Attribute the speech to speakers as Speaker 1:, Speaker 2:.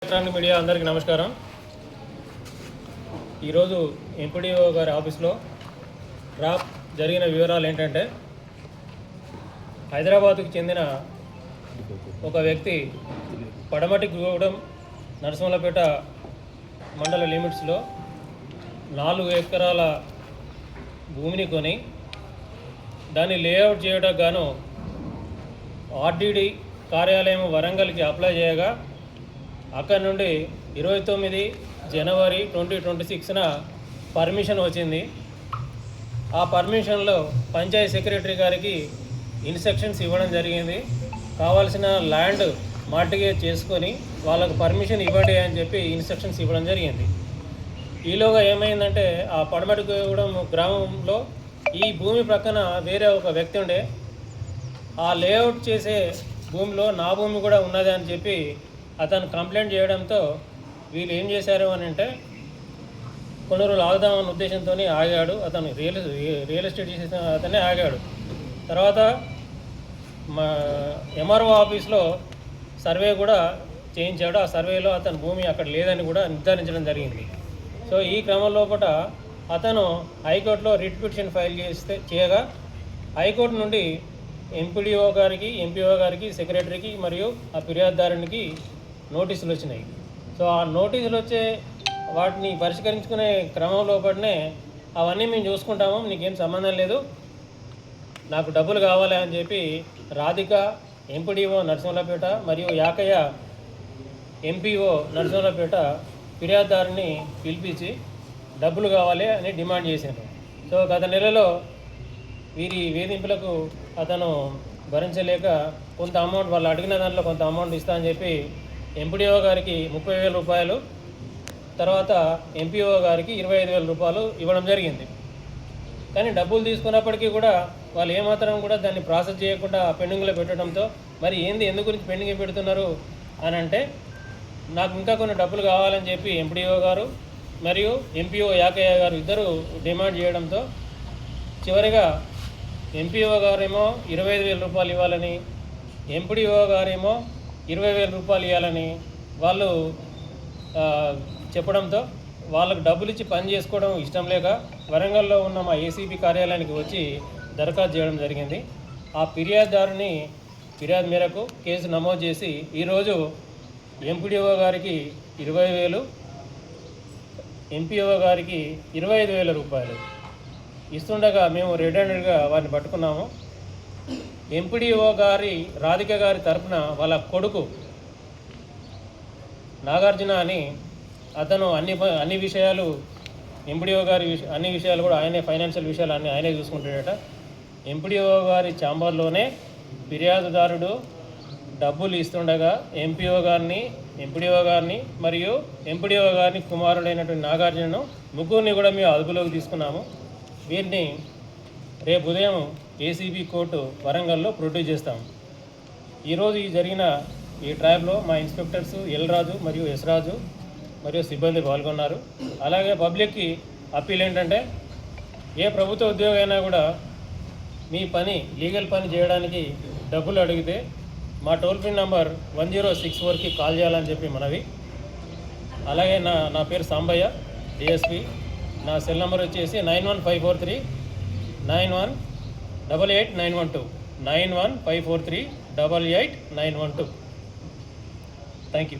Speaker 1: Electronic media అందరికీ నమస్కారం. ఈరోజు ఎంపీడీఓ గారి ఆఫీస్లో జరిగిన వివరాలు ఏంటంటే, హైదరాబాద్కు చెందిన ఒక వ్యక్తి పడమటిగూడెం నరసింహులపేట మండల లిమిట్స్లో 4 ఎకరాల భూమిని కొని దాన్ని లేఅవుట్ చేయడానికి గాను ఆర్డీడీ కార్యాలయం వరంగల్కి అప్లై చేయగా అక్కడి నుండి 29 జనవరి 2026న పర్మిషన్ వచ్చింది. ఆ పర్మిషన్లో పంచాయతీ సెక్రటరీ గారికి ఇన్స్ట్రక్షన్స్ ఇవ్వడం జరిగింది. కావాల్సిన ల్యాండ్ మార్టిగేజ్ చేసుకొని వాళ్ళకు పర్మిషన్ ఇవ్వండి అని చెప్పి ఇన్స్ట్రక్షన్స్ ఇవ్వడం జరిగింది. ఈలోగా ఏమైందంటే, ఆ పడమటిగూడెం గ్రామంలో ఈ భూమి ప్రక్కన వేరే ఒక వ్యక్తి ఉండే, ఆ లేఅవుట్ చేసే భూమిలో నా భూమి కూడా ఉన్నది అని చెప్పి అతను కంప్లైంట్ చేయడంతో వీళ్ళు ఏం చేశారు అని అంటే, కొన్ని రోజులు ఆగుదామన్న ఉద్దేశంతో ఆగాడు. అతను రియల్ ఎస్టేట్ చేసిన అతనే ఆగాడు. తర్వాత మా ఎంఆర్ఓ ఆఫీస్లో సర్వే కూడా చేయించాడు. ఆ సర్వేలో అతని భూమి అక్కడ లేదని కూడా నిర్ధారించడం జరిగింది. సో ఈ క్రమం లోపల అతను హైకోర్టులో రిట్ పిటిషన్ ఫైల్ చేయగా హైకోర్టు నుండి ఎంపీడీఓ గారికి, ఎంపీఓ గారికి, సెక్రటరీకి మరియు ఆ ఫిర్యాదుదారునికి నోటీసులు వచ్చినాయి. సో ఆ నోటీసులు వచ్చే వాటిని పరిష్కరించుకునే క్రమం లోపలనే అవన్నీ మేము చూసుకుంటాము, నీకేం సంబంధం లేదు, నాకు డబ్బులు కావాలి అని చెప్పి రాధిక ఎంపీడీఓ నరసింహులపేట మరియు యాకయ్య ఎంపీఓ నరసింహులపేట ఫిర్యాదుదారుని పిలిపించి డబ్బులు కావాలి అని డిమాండ్ చేశారు. సో గత నెలలో వీరి వేధింపులకు అతను భరించలేక కొంత అమౌంట్, వాళ్ళు అడిగిన దాంట్లో కొంత అమౌంట్ ఇస్తా అని చెప్పి ఎంపీడీఓ గారికి 30,000 రూపాయలు, తర్వాత ఎంపీఓ గారికి 25,000 రూపాయలు ఇవ్వడం జరిగింది. కానీ డబ్బులు తీసుకున్నప్పటికీ కూడా వాళ్ళు ఏమాత్రం కూడా దాన్ని ప్రాసెస్ చేయకుండా పెండింగ్లో పెట్టడంతో, మరి ఎందుకు గురించి పెండింగ్ పెడుతున్నారు అని అంటే, నాకు ఇంకా కొన్ని డబ్బులు కావాలని చెప్పి ఎంపీడీఓ గారు మరియు ఎంపీఓ యాకయ్య గారు ఇద్దరు డిమాండ్ చేయడంతో చివరిగా ఎంపీఓ గారేమో 25,000 రూపాయలు ఇవ్వాలని, ఎంపీడీఓ గారేమో 20,000 రూపాయలు ఇవ్వాలని వాళ్ళు చెప్పడంతో వాళ్ళకు డబ్బులు ఇచ్చి పని చేసుకోవడం ఇష్టం లేక వరంగల్లో ఉన్న మా ఏసీబీ కార్యాలయానికి వచ్చి దరఖాస్తు చేయడం జరిగింది. ఆ ఫిర్యాదుదారుని ఫిర్యాదు మేరకు కేసు నమోదు చేసి ఈరోజు ఎంపీడీఓ గారికి 20,000, ఎంపీఓ గారికి 25,000 రూపాయలు ఇస్తుండగా మేము రెడ్ హ్యాండెడ్గా వారిని పట్టుకున్నాము. ఎంపీడీఓ గారి రాధిక గారి తరఫున వాళ్ళ కొడుకు నాగార్జున అని అతను అన్ని విషయాలు, ఎంపీడీఓ గారి అన్ని విషయాలు కూడా ఆయనే, ఫైనాన్షియల్ విషయాలు అన్నీ ఆయనే చూసుకుంటాడట. ఎంపీడీఓ గారి ఛాంబర్లోనే ఫిర్యాదుదారుడు డబ్బులు ఇస్తుండగా ఎంపీఓ గారిని మరియు ఎంపీడీఓ గారిని కుమారుడైనటువంటి నాగార్జునను ముగ్గురిని కూడా మేము అదుపులోకి తీసుకున్నాము. వీరిని రేపు ఉదయం ఏసీబీ కోర్టు వరంగల్లో ప్రొడ్యూస్ చేస్తాము. ఈరోజు జరిగిన ఈ ట్రయల్లో మా ఇన్స్పెక్టర్స్ ఎల్ రాజు మరియు ఎస్ రాజు మరియు సిబ్బంది పాల్గొన్నారు. అలాగే పబ్లిక్కి అప్పీల్ ఏంటంటే, ఏ ప్రభుత్వ ఉద్యోగం అయినా కూడా మీ పని, లీగల్ పని చేయడానికి డబ్బులు అడిగితే మా టోల్ ఫ్రీ నంబర్ 1064కి కాల్ చేయాలని చెప్పి మనవి. అలాగే నా పేరు సాంబయ్య, డిఎస్పి. నా సెల్ నెంబర్ వచ్చేసి 91543 9188912 91543 88912. Thank you.